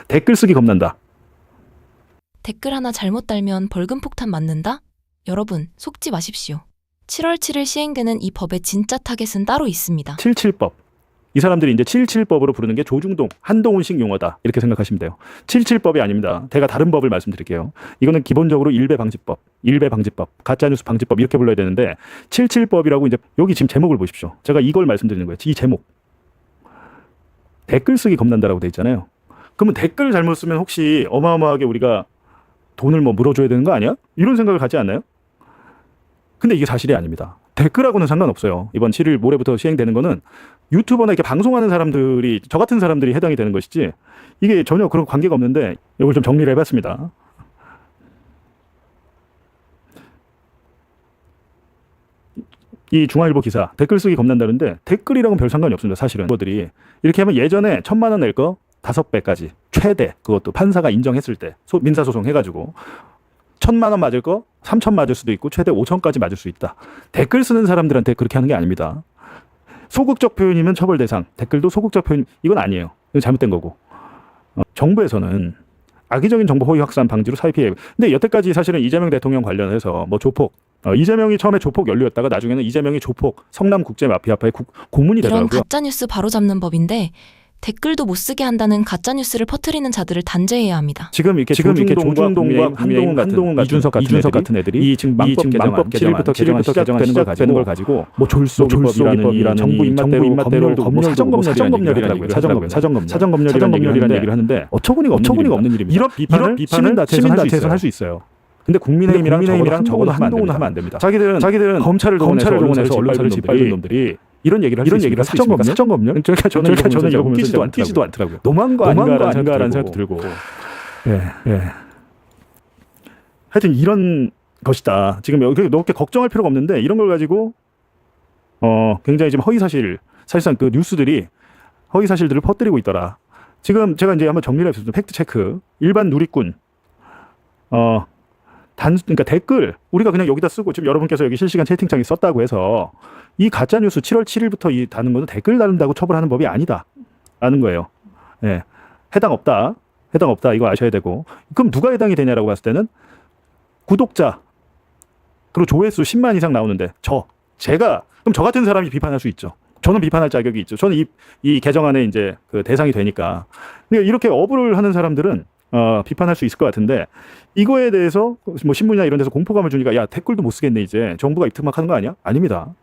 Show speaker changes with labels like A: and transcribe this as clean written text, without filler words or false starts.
A: 댓글 쓰기 겁난다.
B: 댓글 하나 잘못 달면 벌금 폭탄 맞는다? 여러분, 속지 마십시오. 7월 7일 시행되는 이 법의 진짜 타겟은 따로 있습니다.
A: 77법. 이 사람들이 이제 77법으로 부르는 게 조중동, 한동훈식 용어다. 이렇게 생각하시면 돼요. 77법이 아닙니다. 제가 다른 법을 말씀드릴게요. 이거는 기본적으로 일배방지법, 가짜뉴스 방지법 이렇게 불러야 되는데 77법이라고 이제 여기 지금 제목을 보십시오. 제가 이걸 말씀드리는 거예요. 이 제목. 댓글 쓰기 겁난다라고 돼 있잖아요. 그러면 댓글 잘못 쓰면 혹시 어마어마하게 우리가 돈을 뭐 물어줘야 되는 거 아니야? 이런 생각을 가지 않나요? 근데 이게 사실이 아닙니다. 댓글하고는 상관없어요. 이번 7일 모레부터 시행되는 거는 유튜버나 이렇게 방송하는 사람들이, 저 같은 사람들이 해당이 되는 것이지 이게 전혀 그런 관계가 없는데 이걸 좀 정리를 해봤습니다. 이 중앙일보 기사 댓글 쓰기 겁난다는데 댓글이랑은 별 상관이 없습니다. 사실은 유튜버들이 이렇게 하면 예전에 1,000만 원 낼 거 5배까지 최대, 그것도 판사가 인정했을 때 민사소송 해가지고 1,000만 원 맞을 거 3,000 맞을 수도 있고 최대 5,000까지 맞을 수 있다. 댓글 쓰는 사람들한테 그렇게 하는 게 아닙니다. 소극적 표현이면 처벌 대상, 댓글도 소극적 표현, 이건 아니에요. 이건 잘못된 거고. 정부에서는 악의적인 정보 허위 확산 방지로 사회 피해. 근데 여태까지 사실은 이재명 대통령 관련해서 뭐 조폭, 이재명이 처음에 조폭 연루였다가 나중에는 이재명이 조폭 성남국제마피아파의 고문이
B: 이런
A: 되더라고요.
B: 가짜뉴스 바로잡는 법인데 댓글도 못 쓰게 한다는 가짜뉴스를 퍼뜨리는 자들을 단죄해야 합니다.
A: 지금 이렇게 조중동과 한동훈 같은 이준석 같은 애들이 이 지금 망법 7일부터 개정되는 걸 가지고 뭐 졸속이라는 정부 입맛대로 사정검열이라고요. 사정검열이라는 얘기를 하는데 어처구니가 없는 일입니다. 이런 비판을 시민단체에서 할 수 있어요. 근데 국민의힘이랑 적어도 한동훈 하면 안 됩니다. 자기들은 검찰을 동원해서 언론사를 짓밟는 놈들이 이런 얘기를 할 수 있습니까? 사정검열? 그러니까 저는 이거 웃기지도 않더라고요. 너무한 거 아닌가라는 생각도 들고. 예. 하여튼 이런 것이다. 지금 이렇게 걱정할 필요가 없는데 이런 걸 가지고 굉장히 지금 사실상 그 뉴스들이 허위 사실들을 퍼뜨리고 있더라. 지금 제가 이제 한번 정리를 해봤습니다. 팩트 체크. 일반 누리꾼. 그러니까 댓글 우리가 그냥 여기다 쓰고 지금 여러분께서 여기 실시간 채팅창에 썼다고 해서 이 가짜 뉴스 7월 7일부터 이 다는 것은 댓글 다룬다고 처벌하는 법이 아니다라는 거예요. 예, 해당 없다 이거 아셔야 되고. 그럼 누가 해당이 되냐라고 봤을 때는 구독자 그리고 조회수 10만 이상 나오는데 그럼 저 같은 사람이 비판할 수 있죠. 저는 비판할 자격이 있죠. 저는 이 개정안에 이제 그 대상이 되니까. 그러니까 이렇게 어부를 하는 사람들은 비판할 수 있을 것 같은데 이거에 대해서 뭐 신문이나 이런 데서 공포감을 주니까 야 댓글도 못 쓰겠네 이제 정부가 입특막 하는 거 아니야? 아닙니다.